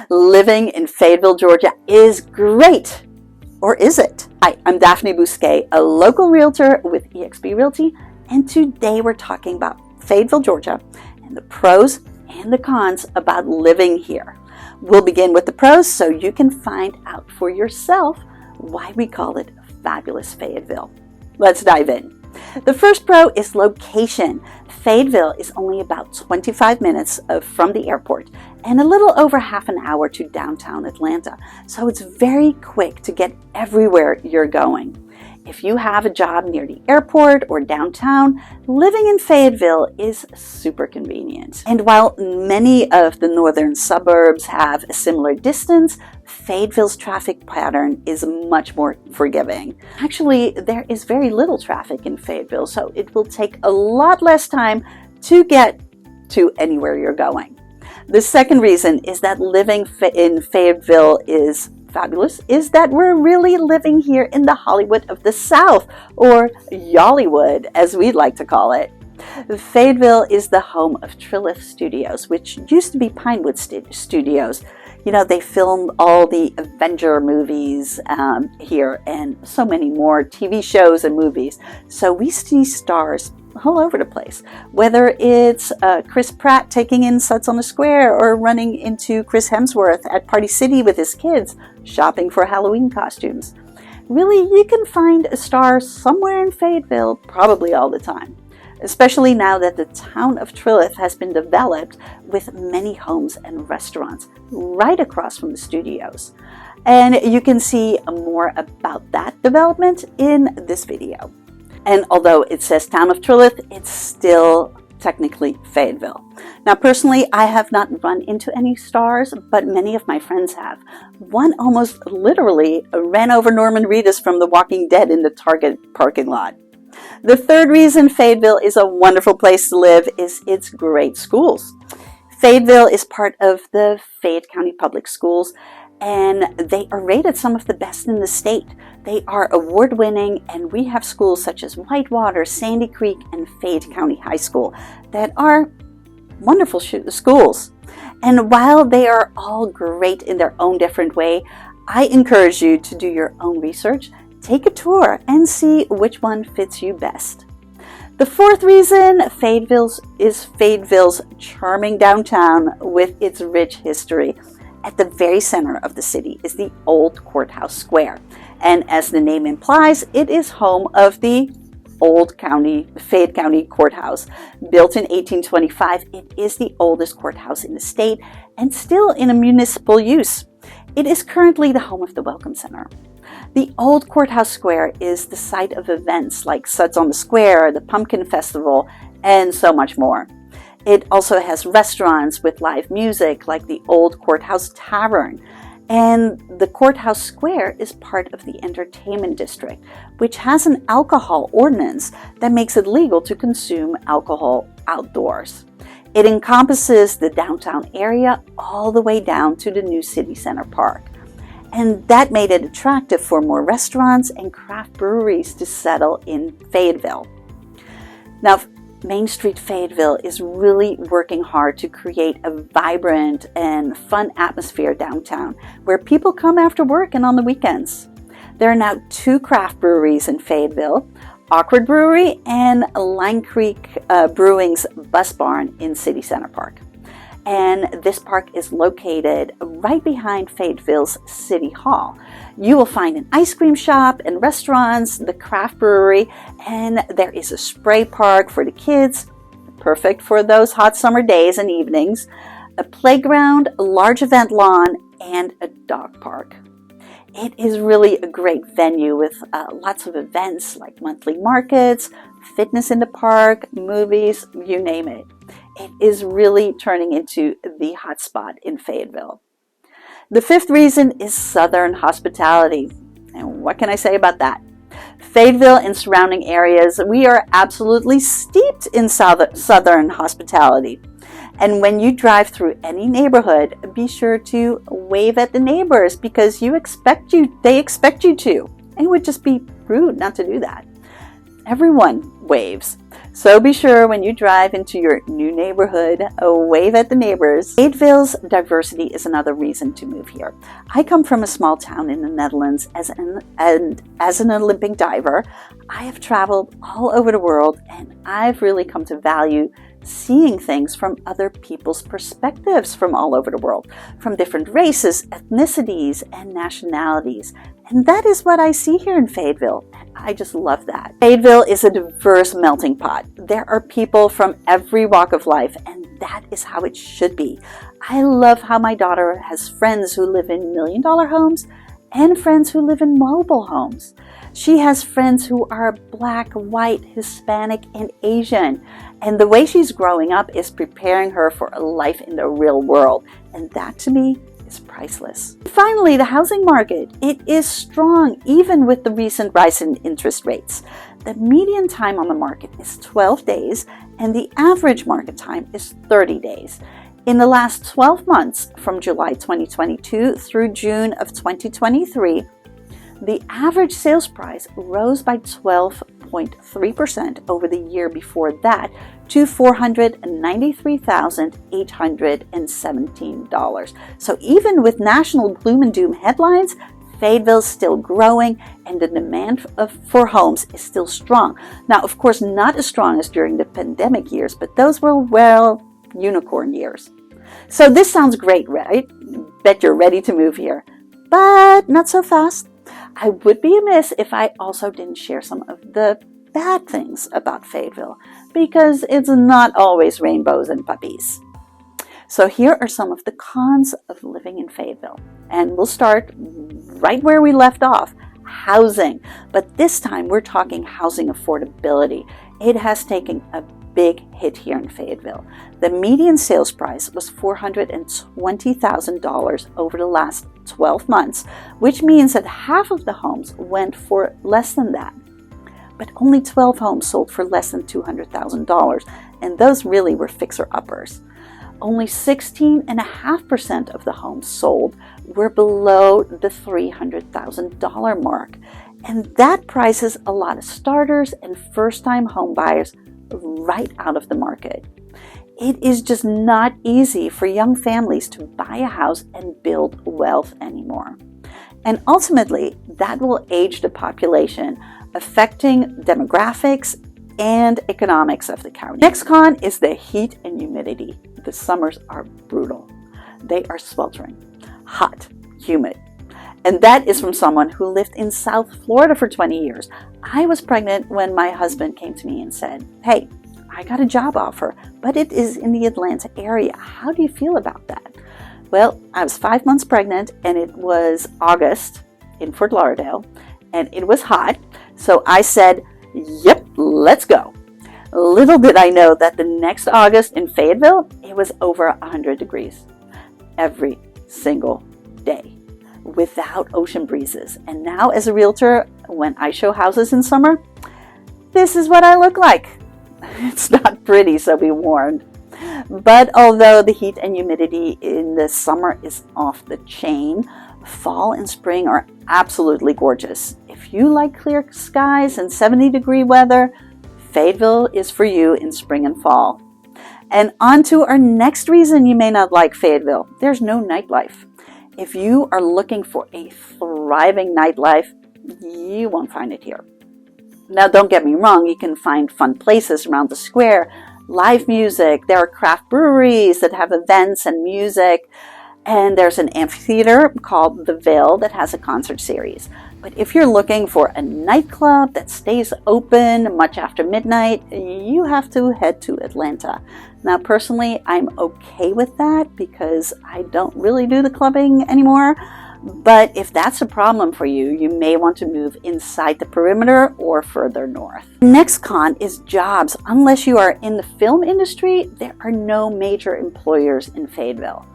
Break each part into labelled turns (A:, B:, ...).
A: Living in Fayetteville, Georgia is great. Or is it? Hi, I'm Daphne Bousquet, a local realtor with eXp Realty, and today we're talking about Fayetteville, Georgia, and the pros and the cons about living here. We'll begin with the pros so you can find out for yourself why we call it fabulous Fayetteville. Let's dive in. The first pro is location. Fayetteville is only about 25 minutes from the airport and a little over half an hour to downtown Atlanta, so it's very quick to get everywhere you're going. If you have a job near the airport or downtown, living in Fayetteville is super convenient. And while many of the northern suburbs have a similar distance, Fayetteville's traffic pattern is much more forgiving. Actually, there is very little traffic in Fayetteville, so it will take a lot less time to get to anywhere you're going. The second reason is that living in Fayetteville is fabulous is that we're really living here in the Hollywood of the South, or Yollywood as we'd like to call it. Fayetteville is the home of Trilith Studios, which used to be Pinewood Studios. You know, they filmed all the Avenger movies here and so many more TV shows and movies. So we see stars all over the place, whether it's Chris Pratt taking in Suds on the Square or running into Chris Hemsworth at Party City with his kids, shopping for Halloween costumes. Really, you can find a star somewhere in Fayetteville probably all the time, especially now that the town of Trilith has been developed with many homes and restaurants right across from the studios. And you can see more about that development in this video. And although it says Town of Trilith, it's still technically Fayetteville. Now, personally, I have not run into any stars, but many of my friends have. One almost literally ran over Norman Reedus from The Walking Dead in the Target parking lot. The third reason Fayetteville is a wonderful place to live is its great schools. Fayetteville is part of the Fayette County Public Schools, and they are rated some of the best in the state. They are award-winning, and we have schools such as Whitewater, Sandy Creek, and Fayette County High School that are wonderful schools. And while they are all great in their own different way, I encourage you to do your own research, take a tour, and see which one fits you best. The fourth reason is Fayetteville's charming downtown with its rich history. At the very center of the city is the old courthouse square. And as the name implies, it is home of the old Fayette County Courthouse. Built in 1825, it is the oldest courthouse in the state and still in a municipal use. It is currently the home of the Welcome Center. The old courthouse square is the site of events like Suds on the Square, the Pumpkin Festival, and so much more. It also has restaurants with live music like the Old Courthouse Tavern. And the Courthouse Square is part of the Entertainment District, which has an alcohol ordinance that makes it legal to consume alcohol outdoors. It encompasses the downtown area all the way down to the new City Center Park. And that made it attractive for more restaurants and craft breweries to settle in Fayetteville. Now, Main Street Fayetteville is really working hard to create a vibrant and fun atmosphere downtown where people come after work and on the weekends. There are now 2 craft breweries in Fayetteville, Awkward Brewery and Line Creek Brewing's Bus Barn in City Center Park. And this park is located right behind Fayetteville's City Hall. You will find an ice cream shop and restaurants, the craft brewery, and there is a spray park for the kids, perfect for those hot summer days and evenings, a playground, a large event lawn, and a dog park. It is really a great venue with lots of events like monthly markets, fitness in the park, movies, you name it. It is really turning into the hot spot in Fayetteville. The fifth reason is Southern hospitality. And what can I say about that? Fayetteville and surrounding areas, we are absolutely steeped in Southern hospitality. And when you drive through any neighborhood, be sure to wave at the neighbors because they expect you to. And it would just be rude not to do that. Everyone waves. So be sure when you drive into your new neighborhood, wave at the neighbors. Fayetteville's diversity is another reason to move here. I come from a small town in the Netherlands as an Olympic diver. I have traveled all over the world, and I've really come to value seeing things from other people's perspectives from all over the world, from different races, ethnicities, and nationalities. And that is what I see here in Fayetteville. I just love that. Fayetteville is a diverse melting pot. There are people from every walk of life, and that is how it should be. I love how my daughter has friends who live in million-dollar homes and friends who live in mobile homes. She has friends who are Black, white, Hispanic, and Asian. And the way she's growing up is preparing her for a life in the real world. And that, to me, is priceless. Finally, the housing market. It is strong, even with the recent rise in interest rates. The median time on the market is 12 days, and the average market time is 30 days. In the last 12 months, from July 2022 through June of 2023, the average sales price rose by 12.3% over the year before that to $493,817. So even with national gloom and doom headlines, Fayetteville's still growing, and the demand for homes is still strong. Now, of course, not as strong as during the pandemic years, but those were, well, unicorn years. So this sounds great, right? Bet you're ready to move here. But not so fast. I would be amiss if I also didn't share some of the bad things about Fayetteville, because it's not always rainbows and puppies. So here are some of the cons of living in Fayetteville. And we'll start right where we left off, housing. But this time we're talking housing affordability. It has taken a big hit here in Fayetteville. The median sales price was $420,000 over the last 12 months, which means that half of the homes went for less than that. But only 12 homes sold for less than $200,000, and those really were fixer-uppers. Only 16.5% of the homes sold were below the $300,000 mark, and that prices a lot of starters and first-time home buyers right out of the market. It is just not easy for young families to buy a house and build wealth anymore. And ultimately, that will age the population, affecting demographics and economics of the county. Next con is the heat and humidity. The summers are brutal. They are sweltering, hot, humid. And that is from someone who lived in South Florida for 20 years. I was pregnant when my husband came to me and said, "Hey, I got a job offer, but it is in the Atlanta area. How do you feel about that?" Well, I was 5 months pregnant, and it was August in Fort Lauderdale, and it was hot. So I said, "Yep, let's go." Little did I know that the next August in Fayetteville, it was over 100 degrees every single day, without ocean breezes. And now as a realtor, when I show houses in summer, this is what I look like. It's not pretty, so be warned. But although the heat and humidity in the summer is off the chain, fall and spring are absolutely gorgeous. If you like clear skies and 70-degree weather, Fayetteville is for you in spring and fall. And on to our next reason you may not like Fayetteville. There's no nightlife. If you are looking for a thriving nightlife, you won't find it here. Now, don't get me wrong, you can find fun places around the square, live music, there are craft breweries that have events and music, and there's an amphitheater called The Veil that has a concert series. But if you're looking for a nightclub that stays open much after midnight, you have to head to Atlanta. Now, personally, I'm okay with that because I don't really do the clubbing anymore. But if that's a problem for you, you may want to move inside the perimeter or further north. Next con is jobs. Unless you are in the film industry, there are no major employers in Fayetteville.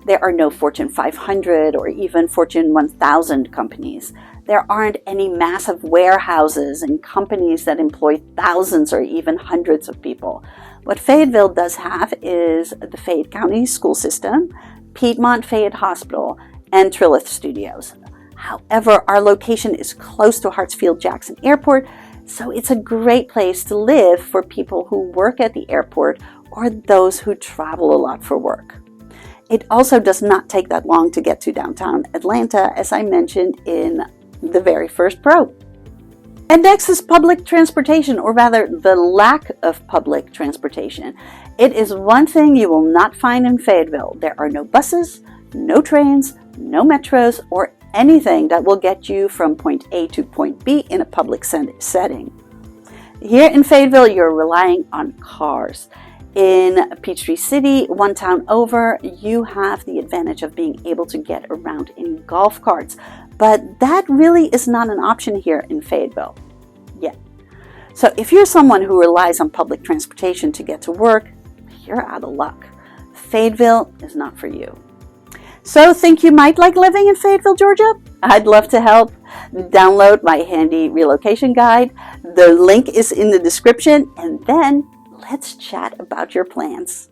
A: There are no Fortune 500 or even Fortune 1000 companies. There aren't any massive warehouses and companies that employ thousands or even hundreds of people. What Fayetteville does have is the Fayette County School System, Piedmont Fayette Hospital, and Trilith Studios. However, our location is close to Hartsfield-Jackson Airport, So it's a great place to live for people who work at the airport or those who travel a lot for work. It also does not take that long to get to downtown Atlanta, as I mentioned in the very first pro. And next is public transportation, or rather the lack of public transportation. It is one thing you will not find in Fayetteville. There are no buses, no trains, no metros, or anything that will get you from point A to point B in a public setting. Here in Fayetteville, you're relying on cars. In Peachtree City, one town over, you have the advantage of being able to get around in golf carts. But that really is not an option here in Fayetteville yet. So if you're someone who relies on public transportation to get to work, you're out of luck. Fayetteville is not for you. So think you might like living in Fayetteville, Georgia? I'd love to help. Download my handy relocation guide. The link is in the description, and then let's chat about your plans.